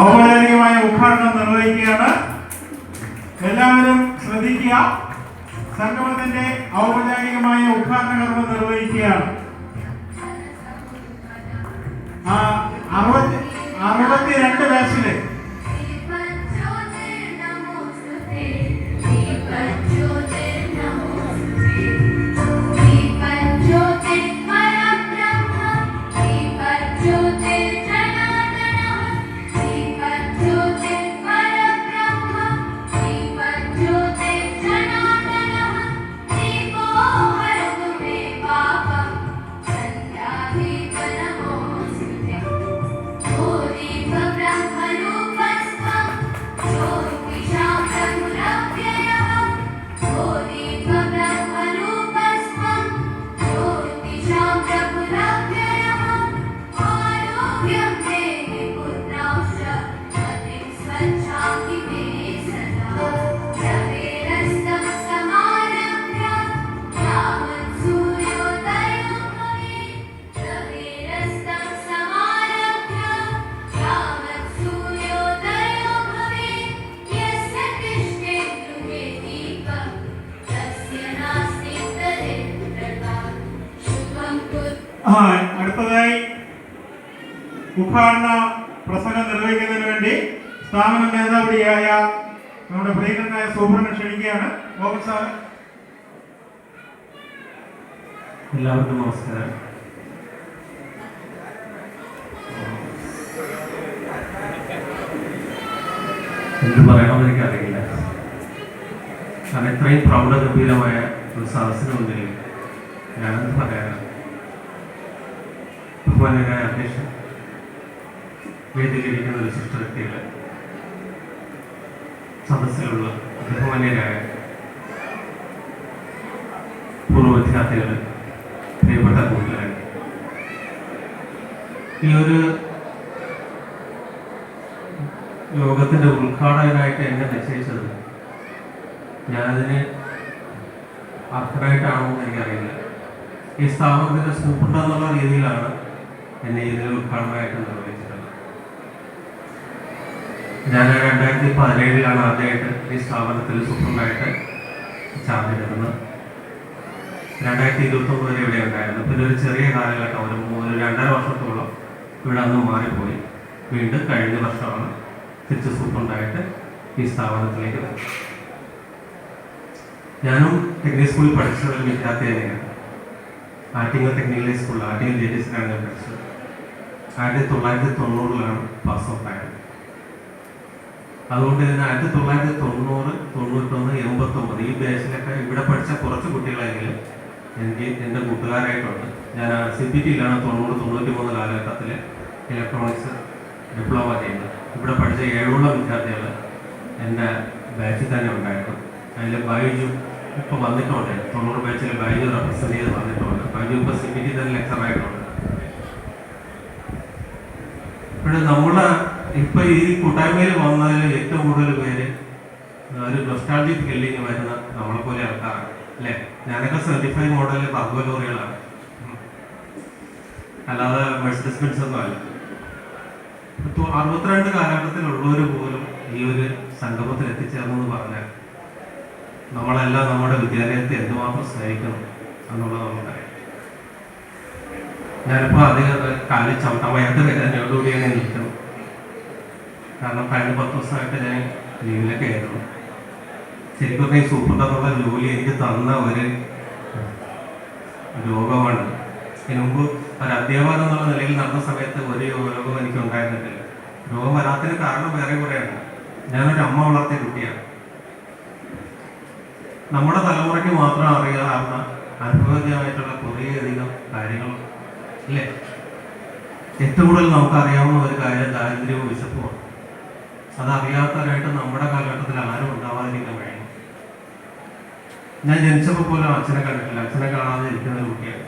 ഔപചാരികമായ ഉദ്ഘാടനം നിർവഹിക്കുകയാണ്. എല്ലാവരും ശ്രദ്ധിക്കുക. സംഗമത്തിന്റെ ഔപചാരികമായ ഉദ്ഘാടന കർമ്മം നിർവഹിക്കുകയാണ്. 62 ബാച്ചില് അടുത്തതായി ഉദ്ഘാടന പ്രസംഗം നിർവഹിക്കുന്നതിന് വേണ്ടി സ്ഥാപന മേധാവിയായ നമ്മുടെ പ്രിയങ്കരനായ സൂപ്രണ്ട് ക്ഷണിക്കുകയാണ്. ഗോപൻ സാറ്. എല്ലാവർക്കും നമസ്കാരം. എന്ത് പറയണമെന്ന് എനിക്കറിയില്ല. കാരണം ഇത്രയും പ്രൗഢഗംഭീരമായ ഒരു സദസ്സിന് മുന്നിൽ ഞാനെന്ത് പറയാനാണ്. ബഹുമാന്യനായ അധ്യക്ഷൻ, വേദിയിലിരിക്കുന്ന ഒരു ശിഷ്ട വ്യക്തികൾ, സദസ്സിലുള്ള ബഹുമാന്യരായ പൂർവ്വ വിദ്യാർത്ഥികൾ, പ്രിയപ്പെട്ട കൂട്ടുകാർ, ഈ ഒരു യോഗത്തിൻ്റെ ഉദ്ഘാടകനായിട്ട് എന്നെ നിശ്ചയിച്ചത് ഞാനതിന് അർഹനായിട്ടാണോ എന്ന് എനിക്കറിയില്ല. ഈ സ്ഥാപനത്തിൻ്റെ സൂപ്രണ്ട് എന്നുള്ള രീതിയിലാണ് എന്നെ ഇതിൽ ഉദ്ഘാടനമായിട്ട് നിർവഹിച്ചിട്ടുള്ളത്. ഞാൻ 2017 ആദ്യമായിട്ട് ഈ സ്ഥാപനത്തിൽ സൂപ്രണ്ടായിട്ട് ചാർജ് എടുക്കുന്നത്. 2021 വരെ ഇവിടെ ഉണ്ടായിരുന്നു. പിന്നെ ഒരു ചെറിയ കാലഘട്ടം, ഒരു 2.5 വർഷത്തോളം ഇവിടെ നിന്ന് മാറിപ്പോയി. വീണ്ടും കഴിഞ്ഞ വർഷമാണ് തിരിച്ച് സൂപ്രണ്ടായിട്ട് ഈ സ്ഥാപനത്തിലേക്ക് വന്നത്. ഞാനും ടെക്നിക്കൽ സ്കൂളിൽ പഠിച്ച ഒരു വിദ്യാർത്ഥി തന്നെയാണ്. ആറ്റിങ്ങൽ ടെക്നിക്കൽ സ്കൂളിൽ, ആറ്റിങ്ങൽ JTCയിലാണ് ഞാൻ പഠിച്ചത്. 1990 പാസ് ഔട്ട് ആയത്. അതുകൊണ്ട് തന്നെ 1990, 91, 89 ഈ ബാച്ചിലൊക്കെ ഇവിടെ പഠിച്ച കുറച്ച് കുട്ടികളെങ്കിലും എനിക്ക് എൻ്റെ കൂട്ടുകാരായിട്ടുണ്ട്. ഞാൻ CPTയിലാണ് 90-93 കാലഘട്ടത്തിൽ ഇലക്ട്രോണിക്സ് ഡിപ്ലോമ ചെയ്യുന്നത്. ഇവിടെ പഠിച്ച 7 വിദ്യാർത്ഥികൾ എൻ്റെ ബാച്ചിൽ തന്നെ ഉണ്ടായിരുന്നു. അതിൽ ബൈജു ഇപ്പോൾ വന്നിട്ടുണ്ട്. 90 ബാച്ചിൽ ബൈജു റെപ്രസെൻ്റ് ചെയ്ത് വന്നിട്ടുണ്ട്. ബൈജു ഇപ്പോൾ CPT തന്നെ ലെക്ചറായിട്ടുണ്ട്. ഇവിടെ നമ്മൾ ഇപ്പോൾ ഈ കൂട്ടായ്മയിൽ വന്നതിൽ ഏറ്റവും കൂടുതൽ പേര് ഒരു നൊസ്റ്റാൾജിക് ഫീലിംഗ് വരുന്ന നമ്മളെപ്പോലെ ആൾക്കാരാണ്, അല്ലേ? ഞാനൊക്കെ 75 മോഡൽ ബർഗോ ലോറികളാണ്, അല്ലാതെ മെഴ്സിഡസ് ബെൻസ് ഒന്നും അല്ല. 62 കാലഘട്ടത്തിലുള്ളവർ പോലും ഈ ഒരു സംഗമത്തിൽ എത്തിച്ചേർന്നെന്ന് പറഞ്ഞാൽ നമ്മളെല്ലാം നമ്മുടെ വിദ്യാലയത്തെ എന്തുമാത്രം സ്നേഹിക്കണം എന്നുള്ളത് നമുക്കറിയാം. ഞാനിപ്പോൾ കാലിൽ ചവിട്ടാൻ വയ്യാത്ത എന്നോടുകൂടിയാണ് നിൽക്കുന്നത്. കാരണം കഴിഞ്ഞ 10 ദിവസമായിട്ട് ഞാൻ ലീവിലൊക്കെ ആയിരുന്നു. ശരിക്കും പറഞ്ഞാൽ ഈ സൂപ്രണ്ട് എന്നുള്ള ജോലി എനിക്ക് തന്ന ഒരു രോഗമാണ്. ഇതിനു മുമ്പ് ഒരു അധ്യാപകൻ എന്നുള്ള നിലയിൽ നടന്ന സമയത്ത് ഒരു രോഗം എനിക്ക് ഉണ്ടായിരുന്നില്ല. രോഗം വരാത്തതിന് കാരണം വേറെ കുറേയാണ്. ഞാനൊരു അമ്മ വളർത്തിയ കുട്ടിയാണ്. നമ്മുടെ തലമുറയ്ക്ക് മാത്രം അറിയാവുന്ന അനുഭവജമായിട്ടുള്ള കുറേയധികം കാര്യങ്ങൾ, ഇല്ലേ? ഏറ്റവും കൂടുതൽ നമുക്കറിയാവുന്ന ഒരു കാര്യം ദാരിദ്ര്യവും വിശപ്പുമാണ്. അതറിയാത്തവരായിട്ട് നമ്മുടെ കാലഘട്ടത്തിൽ ആരും ഉണ്ടാവാതിരിക്കാൻ കഴിയും. ഞാൻ ജനിച്ചപ്പോൾ പോലും അച്ഛനെ കണ്ടിട്ടില്ല. അച്ഛനെ കാണാതെ ഇരിക്കുന്ന ഒരു കുട്ടിയാണ്.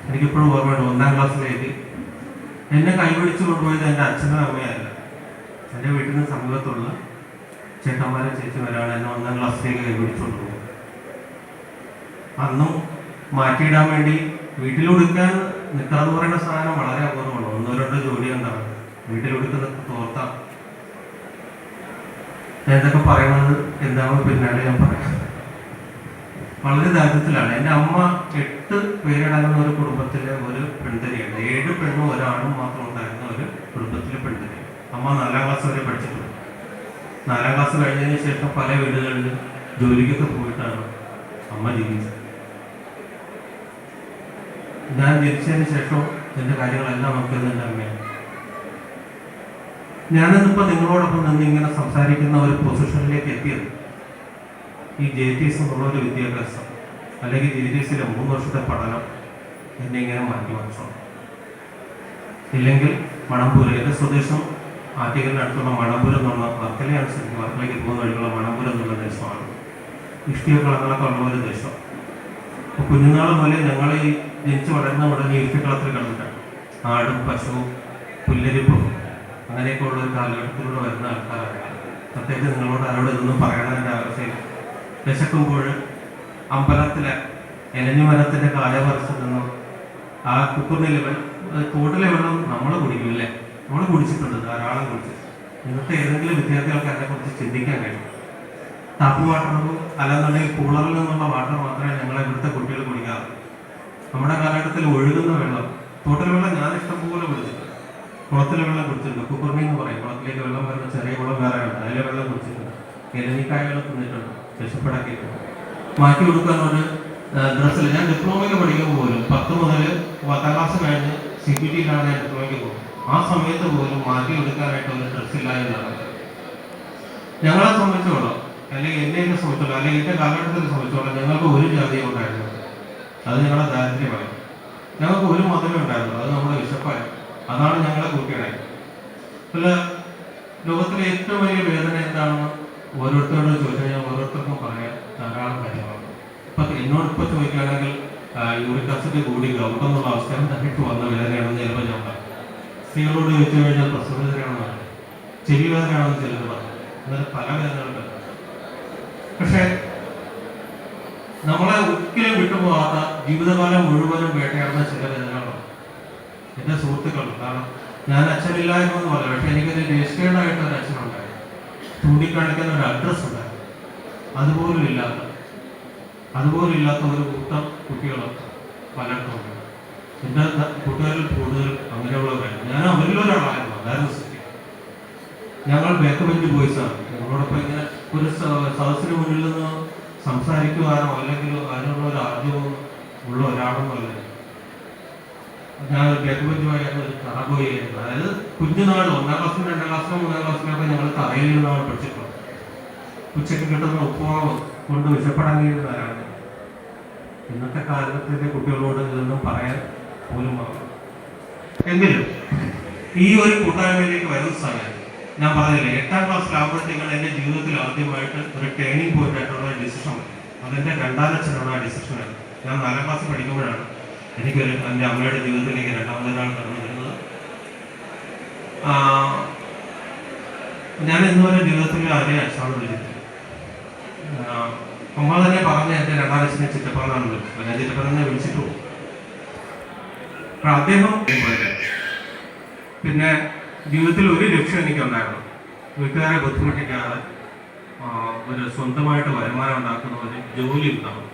എനിക്കിപ്പോഴും ഓർമ്മയുണ്ട്, 1ാം ക്ലാസ്സിലേക്ക് എന്നെ കൈപിടിച്ച് കൊണ്ടുപോയത് എൻ്റെ അച്ഛനും അമ്മയല്ല, എൻ്റെ വീട്ടിന് സമീപത്തുള്ള ചേട്ടന്മാരും ചേച്ചിമാരാണ് എന്നെ 1ാം ക്ലാസ്സിലേക്ക് കൈപിടിച്ചുകൊണ്ട് പോകുന്നത്. അന്നും മാറ്റിയിടാൻ വേണ്ടി വീട്ടിലൊടുക്കാൻ നിൽക്കാന്ന് പറയുന്ന സാധനം വളരെ അപൂർവമാണ്. 1-2 ജോലി ഉണ്ടാവും വീട്ടിലൊടുക്കുന്ന തോർത്ത. എന്തൊക്കെ പറയുന്നത് എന്താണെന്ന് പിന്നാലെ ഞാൻ പറയാം. വളരെ ദാരിദ്ര്യത്തിലാണ്. എൻ്റെ അമ്മ 8 പേരടങ്ങുന്ന ഒരു കുടുംബത്തിലെ ഒരു പെൺതരിയാണ്. 7 പെണ്ണും 1 ആണും മാത്രം ഉണ്ടായിരുന്ന ഒരു കുടുംബത്തിലെ പെൺതരി. അമ്മ 4ാം ക്ലാസ് വരെ പഠിച്ചിട്ടുണ്ട്. 4ാം ക്ലാസ് കഴിഞ്ഞതിന് ശേഷം പല വീടുകളിൽ ജോലിക്കൊക്കെ പോയിട്ടാണ് അമ്മ ജീവിച്ചത്. ഞാൻ ജനിച്ചതിന് ശേഷം എൻ്റെ കാര്യങ്ങളെല്ലാം നോക്കിയത് എൻ്റെ അമ്മയാണ്. ഞാനിന്നിപ്പോൾ നിങ്ങളോടൊപ്പം നിന്ന് ഇങ്ങനെ സംസാരിക്കുന്ന ഒരു പൊസിഷനിലേക്ക് എത്തിയത് ഈ JTC എന്നുള്ളൊരു വിദ്യാഭ്യാസം, അല്ലെങ്കിൽ JTCയിലെ 3 വർഷത്തെ പഠനം എന്നെ ഇങ്ങനെ മാറ്റി മറിച്ചോണം. ഇല്ലെങ്കിൽ മണമ്പൂർ, എൻ്റെ സ്വദേശം ആറ്റിങ്ങലിന് അടുത്തുള്ള മണമ്പൂർ എന്നുള്ള വർക്കലയാണ്. ശരിക്കും വർക്കലയ്ക്ക് പോകുന്ന വഴിക്കുള്ള മണമ്പൂർ എന്നുള്ള ദേശമാണ്. ഇഷ്ടിക കളങ്ങളൊക്കെ ഉള്ള ഒരു ദേശം. അപ്പോൾ കുഞ്ഞുനാൾ മുതലേ ഞങ്ങൾ ഈ ജനിച്ച് വളരുന്ന ഉടനെ ഇഷ്ടികളത്തിൽ കിടന്നിട്ടാണ്. ആടും പശുവും പുല്ലരിപ്പും അങ്ങനെയൊക്കെ ഉള്ള ഒരു കാലഘട്ടത്തിലൂടെ വരുന്ന ആൾക്കാരാണ്. പ്രത്യേകിച്ച് നിങ്ങളോട് ആരോട് ഇതൊന്നും പറയണതിൻ്റെ ആവശ്യമില്ല. വിശക്കുമ്പോൾ അമ്പലത്തിലെ എലഞ്ഞുമരത്തിൻ്റെ കായ പറിച്ചു നിന്നും ആ കുക്കുറിലെ തോട്ടിലെ വെള്ളം നമ്മൾ കുടിക്കില്ലേ? നമ്മൾ കുടിച്ചിട്ടുണ്ട്, ധാരാളം കുടിച്ചു. ഇന്നത്തെ ഏതെങ്കിലും വിദ്യാർത്ഥികൾക്ക് അതിനെക്കുറിച്ച് ചിന്തിക്കാൻ കഴിയും. ടാപ്പ് വാട്ടറും അല്ലെന്നുണ്ടെങ്കിൽ കൂളറിൽ നിന്നുള്ള വാട്ടർ മാത്രമേ ഞങ്ങളെ ഇവിടുത്തെ കുട്ടികൾ കുടിക്കാറ്. നമ്മുടെ കാലഘട്ടത്തിൽ ഒഴുകുന്ന വെള്ളം, തോട്ടിലെ വെള്ളം ഞാൻ ഇഷ്ടംപോലെ കുടിച്ചിട്ടുണ്ട്. കുളത്തിലെ വെള്ളം കുടിച്ചിട്ടുണ്ട്. കുക്കുറിനി എന്ന് പറയും, കുളത്തിലേക്ക് വെള്ളം വരുന്ന ചെറിയ കുളം വേറെ ഉണ്ട്, അതിലെ വെള്ളം കുടിച്ചിട്ടുണ്ട്. ഇലനിക്കായകൾ തിന്നിട്ടുണ്ട്, വിശപ്പടക്കിയിട്ടുണ്ട്. മാറ്റി കൊടുക്കാൻ ഒരു ഡ്രസ്സിൽ ഞാൻ ഡിപ്ലോമയ്ക്ക് പഠിക്കുമ്പോൾ പോലും 10 മുതൽ 10ാം ക്ലാസ് കഴിഞ്ഞ് CPTയിലാണ് ഞാൻ ഡിപ്ലോമയ്ക്ക് പോകുന്നത്. ആ സമയത്ത് പോലും മാറ്റി കൊടുക്കാനായിട്ട് ഒരു ഡ്രസ്സില്ല എന്നാണ്. ഞങ്ങളെ സംബന്ധിച്ചോളം, അല്ലെങ്കിൽ എന്നെ സംബന്ധിച്ചോളം, അല്ലെങ്കിൽ എൻ്റെ കാലഘട്ടത്തെ സംബന്ധിച്ചോളം ഞങ്ങൾക്ക് ഒരു ജാതിയും ഉണ്ടായിരുന്നു. അത് ഞങ്ങളുടെ ദാരിദ്ര്യമായി. ഞങ്ങൾക്ക് ഒരു മതമേ ഉണ്ടായിരുന്നു, അത് നമ്മുടെ വിശപ്പായി. അതാണ് ഞങ്ങളെ കൂട്ടിയിടായി. അല്ല, ലോകത്തിലെ ഏറ്റവും വലിയ വേദന എന്താണെന്ന് ഓരോരുത്തരോട് ചോദിച്ചാൽ ഞാൻ ഓരോരുത്തർക്കും പറയാൻ ധാരാളം കാര്യമാണ്. എന്നോടിപ്പോൾ ചോദിക്കുകയാണെങ്കിൽ യൂറിക് ആസിഡ് കൂടി ഗൗണ്ടെന്നുള്ള അവസ്ഥ തന്നിട്ട് വന്ന വേദനയാണെന്ന് ചിലപ്പോൾ ഞാൻ പറയും. സ്ത്രീകളോട് ചോദിച്ചു കഴിഞ്ഞാൽ പ്രസവ വേദനയാണെന്ന് പറയും, ചെവി വേദനയാണെന്ന് ചിലർ പറയും. അങ്ങനെ പല വേദനകളുണ്ട്. പക്ഷെ നമ്മളെ ഒരിക്കലും വിട്ടുപോകാത്ത ജീവിതകാലം മുഴുവനും വേട്ടയാടുന്ന ചില വേദനകളുണ്ട് എൻ്റെ സുഹൃത്തുക്കളുണ്ട്. കാരണം ഞാൻ അച്ഛനില്ലായ്മ എന്ന് പറയാം, പക്ഷെ എനിക്കൊരു രജിസ്റ്റേർഡ് ആയിട്ട് ഒരു അച്ഛനുണ്ടായി, ചൂണ്ടിക്കാണിക്കുന്ന ഒരു അഡ്രസ്സ് ഉണ്ടായി. അതുപോലും ഇല്ലാത്ത ഒരു കൂട്ടം കുട്ടികൾ പലർക്കും ഉണ്ട്. എൻ്റെ കൂട്ടുകാരിൽ കൂടുതൽ അങ്ങനെയുള്ളവരായിരുന്നു. ഞാൻ അവരിലൊരാളായിരുന്നു. അതായിരുന്നു സ്ഥിതി. ഞങ്ങൾ ബാക്ക് ബെഞ്ച് ബോയ്സാണ്. ഞങ്ങളോടൊപ്പം ഇങ്ങനെ ഒരു സദസ്സിന് മുന്നിൽ നിന്ന് സംസാരിക്കുവാനോ അല്ലെങ്കിൽ അതിനുള്ള ഒരു ആർജവം ഉള്ള ഒരാളൊന്നും അല്ല. ഞാൻ ബാക്ക് ബെഞ്ചുമായിരുന്നു, ഒരു തറബോയായിരുന്നു. അതായത് കുഞ്ഞുനാൾ 1ാം ക്ലാസ്സിലും 2ാം ക്ലാസ്സിലും 3ാം ക്ലാസ്സിലൊക്കെ ഞങ്ങൾ തറയിലിരുന്നാണ് പഠിച്ചിട്ടുള്ളത്. ഉച്ചയ്ക്ക് കിട്ടുന്ന ഉപ്പുമാവ് കൊണ്ട് വിശപ്പടങ്ങിയിരുന്നവരാണ്. ഇന്നത്തെ കാലത്തിന്റെ കുട്ടികളോട് ഇതൊന്നും പറയാൻ പോലും ആവും. എങ്കിലും ഈ ഒരു കൂട്ടായ്മയിലേക്ക് വരുന്ന സമയത്ത് ഞാൻ പറഞ്ഞില്ലേ, 8ാം ക്ലാസ്സിലാകുമ്പോഴത്തേക്കാണ് എൻ്റെ ജീവിതത്തിൽ ആദ്യമായിട്ട് ഒരു ടേണിംഗ് പോയിന്റ് ആയിട്ടുള്ള ഡിസിഷൻ. അതെൻ്റെ രണ്ടാമച്ഛനാണ് ആ ഡിസിഷൻ. ഞാൻ 4ാം ക്ലാസ്സിൽ പഠിക്കുമ്പോഴാണ് എനിക്കൊരു എൻ്റെ അമ്മയുടെ ജീവിതത്തിലേക്ക് രണ്ടാമതൊരാൾ കടന്നു വരുന്നത്. ഞാൻ ഇന്നുവരെ ജീവിതത്തിൽ ആരെയും അച്ഛനോട് വിളിച്ചിട്ടില്ല. അമ്മ തന്നെ പറഞ്ഞ എൻ്റെ രണ്ടാമച്ഛനെ ചിറ്റപ്പനാണ് വിളിച്ചത്. ഞാൻ ചിറ്റപ്പനെ വിളിച്ചിട്ടു. അദ്ദേഹം പിന്നെ ജീവിതത്തിൽ ഒരു ലക്ഷ്യം എനിക്കുണ്ടായിരുന്നു, വീട്ടുകാരെ ബുദ്ധിമുട്ടിക്കാതെ ഒരു സ്വന്തമായിട്ട് വരുമാനം ഉണ്ടാക്കുന്ന ഒരു ജോലി ഉണ്ടാവും.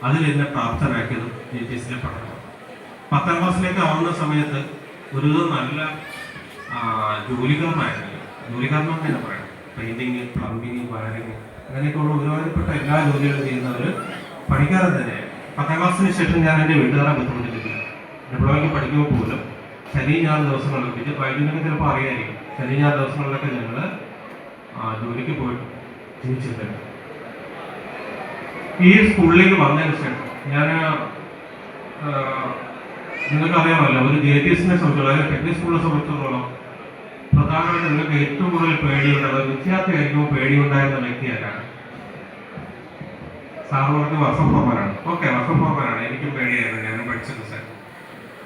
അതിൽ എന്നെ പ്രാപ്തരാക്കിയത് GTSലെ പഠനം. 10ാം ക്ലാസ്സിലേക്ക് ആവുന്ന സമയത്ത് ഒരു നല്ല ജോലിക്കാരനായിരുന്നു. ജോലിക്കാരനെന്ന് തന്നെ പറയാം. പെയിൻറ്റിങ്, പ്ലംബിങ്, വയറിങ്, അങ്ങനെയൊക്കെയുള്ള ഒരുപാടുപെട്ട എല്ലാ ജോലികളും ചെയ്യുന്നവർ പണിക്കാരൻ തന്നെയാണ്. 10ാം ക്ലാസ്സിന് ശേഷം ഞാൻ എൻ്റെ വീട്ടുകാരെ ബുദ്ധിമുട്ടിച്ചിട്ടില്ല. ഡിപ്ലോമയ്ക്ക് പഠിക്കുമ്പോൾ പോലും ശനി ഞായർ ദിവസങ്ങളിലൊക്കെ, വൈദ്യുതിക്ക് ചിലപ്പോൾ അറിയായിരിക്കും, ശനി ഞായർ ദിവസങ്ങളിലൊക്കെ ഞങ്ങൾ ജോലിക്ക് പോയിട്ട് ജീവിച്ചിട്ടുണ്ട്. ഈ സ്കൂളിലേക്ക് വന്നതിന് ശേഷം ഞാൻ നിങ്ങൾക്കറിയാമല്ലോ, ഒരു JTSനെ സംബന്ധിച്ചോളം, അല്ലെങ്കിൽ ടെക്നിക് സ്കൂളിനെ സംബന്ധിച്ചിടത്തോളം പ്രധാനമായിട്ട് നിങ്ങൾക്ക് ഏറ്റവും കൂടുതൽ പേടിയുണ്ടാകുന്നത് വിദ്യാർത്ഥിയായിരിക്കുമ്പോൾ പേടിയുണ്ടായിരുന്ന വ്യക്തി ആരാണ്? സാറുമാർക്ക് വർഷം ഫോർമാനാണ്. ഓക്കെ, വർഷം ഫോർമാനാണ്. എനിക്കും പേടിയായിരുന്നു, ഞാനും പഠിച്ചത് സാർ.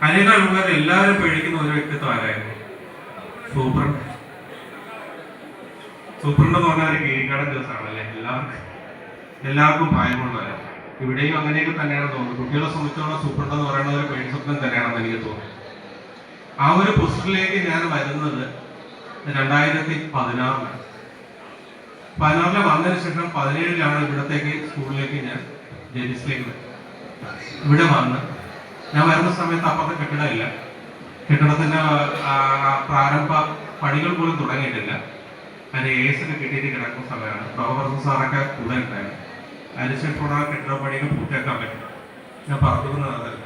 അതിനേക്കാൾ മുമ്പ് എല്ലാവരും പേടിക്കുന്ന ഒരു വ്യക്തിത്വം ആരായിരുന്നു? സൂപ്രണ്ട്. സൂപ്രണ്ട് എന്ന് പറഞ്ഞാൽ ഒരു കീഴ്ക്കടൻ ദിവസമാണല്ലേ, എല്ലാവർക്കും ഭയമുള്ളവരാണ്. ഇവിടെയും അങ്ങനെയൊക്കെ തന്നെയാണ് തോന്നുന്നത്. കുട്ടികളെ സംബന്ധിച്ചോളം സൂപ്രണ്ട് എന്ന് പറയുന്നത് ഒരു പേടി സ്വപ്നം തന്നെയാണെന്ന് എനിക്ക് തോന്നുന്നു. ആ ഒരു പൊസിഷനിലേക്ക് ഞാൻ വരുന്നത് 2016 വന്നതിന് ശേഷം 17 ഇവിടത്തേക്ക് സ്കൂളിലേക്ക് ഞാൻ JTSലേക്ക് വരും. ഇവിടെ വന്ന് ഞാൻ വരുന്ന സമയത്ത് അപ്പുറത്തെ കെട്ടിടമില്ല. കെട്ടിടത്തിന്റെ പ്രാരംഭ പണികൾ പോലും തുടങ്ങിയിട്ടില്ല. അതിന് AS കിട്ടിയിട്ട് കിടക്കുന്ന സമയമാണ്. പ്രൊഫസർ സാറൊക്കെ കൂടെ ഉണ്ടായിരുന്നു. അതിനുശേഷമുള്ള കെട്ടിട പണികൾ പൂർത്തിയാക്കാൻ പറ്റും. ഞാൻ പറഞ്ഞിരുന്നത് അതല്ല.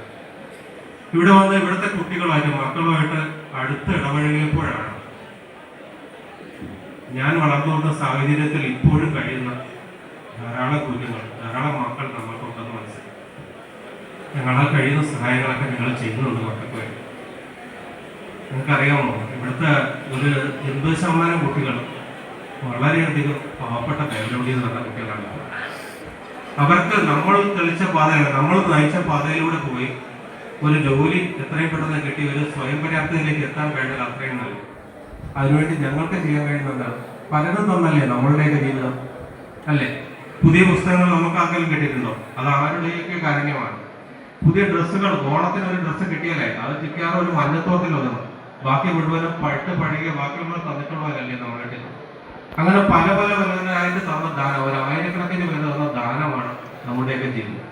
ഇവിടെ വന്ന് ഇവിടുത്തെ കുട്ടികളായിട്ട്, മക്കളുമായിട്ട് അടുത്ത് ഇടപഴകിയപ്പോഴാണ് ഞാൻ വളർന്നുകൊണ്ട സാഹചര്യത്തിൽ ഇപ്പോഴും കഴിയുന്ന ധാരാളം കുഞ്ഞുങ്ങൾ, ധാരാളം മക്കൾ നമ്മൾക്കുണ്ടെന്ന് മനസ്സിലായി. ഞങ്ങളാൽ കഴിയുന്ന സഹായങ്ങളൊക്കെ ഞങ്ങൾ ചെയ്യുന്നുണ്ട് മക്കൾക്ക് വേണ്ടി. നിങ്ങൾക്കറിയാമോ, ഇവിടുത്തെ ഒരു 80% കുട്ടികൾ വളരെയധികം പാവപ്പെട്ട ഫാമിലിയിൽ നിന്ന് പറഞ്ഞ കുട്ടികളാണ്. അവർക്ക് നമ്മൾ തെളിച്ച പാതയാണ്, നമ്മൾ നയിച്ച പാതയിലൂടെ പോയി ഒരു ജോലി എത്രയും പെട്ടെന്ന് കിട്ടി ഒരു സ്വയം പര്യാപ്തതയിലേക്ക് എത്താൻ കഴിഞ്ഞാൽ അത്രയും നല്ലത്. അതിനുവേണ്ടി ഞങ്ങൾക്ക് ചെയ്യാൻ കഴിയുന്നതാണ് പലരും തന്നല്ലേ നമ്മളുടെയൊക്കെ ജീവിതം അല്ലേ. പുതിയ പുസ്തകങ്ങൾ നമുക്ക് ആർക്കെങ്കിലും കിട്ടിയിട്ടുണ്ടോ? അത് ആരുടെയൊക്കെ കാരണമാണ്. പുതിയ ഡ്രസ്സുകൾ, ഓണത്തിന് ഒരു ഡ്രസ്സ് കിട്ടിയാലേ അത് ചിക്കാറ് ഒരു മഞ്ഞത്തോത്തിൽ ഒതുങ്ങും. ബാക്കി മുഴുവനും പഴകിയ ബാക്കിയുള്ളവർ തന്നിട്ടുള്ളവരല്ലേ നമ്മളുടെ. അങ്ങനെ പല പലതിനായിട്ട് തന്ന ദാനം, ഒരു 1000കണക്കിന് പേര് തന്ന ദാനമാണ് നമ്മുടെയൊക്കെ ജീവിതം.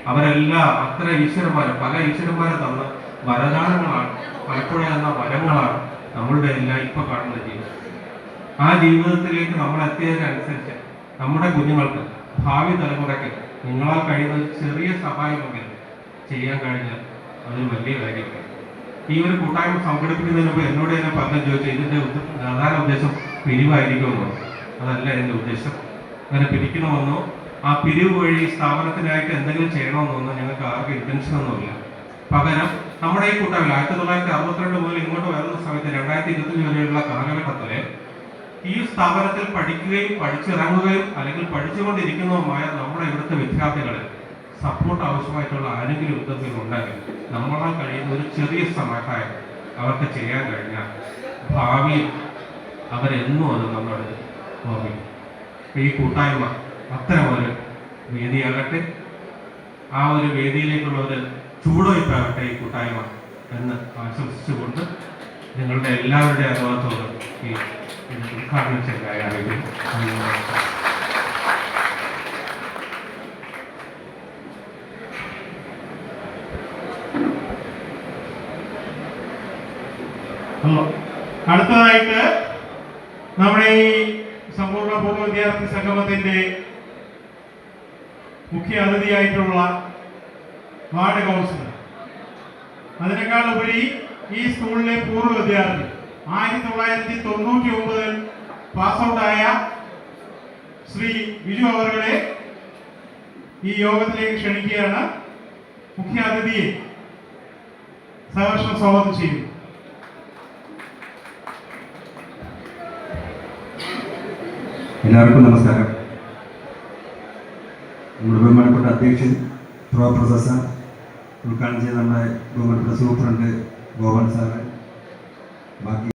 അവരെല്ലാം അത്ര ഈശ്വരന്മാരെ, പല ഈശ്വരന്മാരെ തന്ന വരദാനങ്ങളാണ്, പലപ്പോഴും തന്ന വരങ്ങളാണ് നമ്മളുടെ എല്ലാം ഇപ്പൊ കാണുന്ന ജീവിതം. ആ ജീവിതത്തിലേക്ക് നമ്മൾ എത്തിയതിനനുസരിച്ച് നമ്മുടെ കുഞ്ഞുങ്ങൾക്ക്, ഭാവി തലമുറയ്ക്ക് നിങ്ങളാൽ കഴിയുന്ന ഒരു ചെറിയ സഹായമെങ്കിലും ചെയ്യാൻ കഴിഞ്ഞാൽ അതൊരു വലിയ കാര്യമാണ്. ഈ ഒരു കൂട്ടായ്മ സംഘടിപ്പിക്കുന്നതിന് മുമ്പ് എന്നോട് തന്നെ പലരും ചോദിച്ചു, ഇതിൻ്റെ പ്രധാന ഉദ്ദേശം പിരിവായിരിക്കുമെന്നോ? അതല്ല എൻ്റെ ഉദ്ദേശം. അങ്ങനെ പിരിക്കണമെന്നോ ആ പിരിവ് വഴി സ്ഥാപനത്തിനായിട്ട് എന്തെങ്കിലും ചെയ്യണമെന്നൊന്നും ഞങ്ങൾക്ക് ആർക്കും ഇന്റൻഷനൊന്നുമില്ല. പകരം നമ്മുടെ ഈ കൂട്ടായ്മ 1962 മുതൽ ഇങ്ങോട്ട് വരുന്ന സമയത്ത് 2025 വരെയുള്ള കാലഘട്ടത്തിലെ ഈ സ്ഥാപനത്തിൽ പഠിക്കുകയും പഠിച്ചിറങ്ങുകയും അല്ലെങ്കിൽ പഠിച്ചുകൊണ്ടിരിക്കുന്നതുമായ നമ്മുടെ ഇവിടുത്തെ വിദ്യാർത്ഥികളെ സപ്പോർട്ട് ആവശ്യമായിട്ടുള്ള ആരെങ്കിലും എന്തെങ്കിലും ഉണ്ടെങ്കിൽ നമ്മളാൽ കഴിയുന്ന ഒരു ചെറിയ സഹായം അവർക്ക് ചെയ്യാൻ കഴിഞ്ഞാൽ ഭാവിയിൽ അവരെന്നും അത് നമ്മുടെ ഓർമ്മിക്കും. ഈ കൂട്ടായ്മ അത്തരമൊരു വേദിയാകട്ടെ, ആ ഒരു വേദിയിലേക്കുള്ള ഒരു ചൂടുവയ്പ്പാകട്ടെ ഈ കൂട്ടായ്മ എന്ന് ആശംസിച്ചുകൊണ്ട് നിങ്ങളുടെ എല്ലാവരുടെ അനുഭവത്തോടും ഈ ഉദ്ഘാടനം ചെയ്യാൻ ആയിരിക്കും. അടുത്തതായിട്ട് നമ്മുടെ ഈ സമ്പൂർണ്ണ പൂർവ്വ വിദ്യാർത്ഥി സംഗമത്തിന്റെ മുഖ്യ അതിഥിയായിട്ടുള്ള വാർഡ് കൗൺസിലർ, അതിനേക്കാൾ ഉപരി ഈ സ്കൂളിലെ പൂർവ്വ വിദ്യാർത്ഥി 1999 പാസ് ഔട്ടായ ശ്രീ ബിജു അവരുടെ ഈ യോഗത്തിലേക്ക് ക്ഷണിക്കുകയാണ്. മുഖ്യ അതിഥിയെ സഹർഷം സ്വാഗതം ചെയ്യുന്നു. എല്ലാവർക്കും നമസ്കാരം. നമ്മുടെ ബഹുമാനപ്പെട്ട അധ്യക്ഷൻ പ്രൊഫസർ സാർ, ഉദ്ഘാടനം ചെയ്ത നമ്മുടെ ബഹുമാനപ്പെട്ട സൂപ്രണ്ട് ഗോവൻ സാറ്, ബാക്കി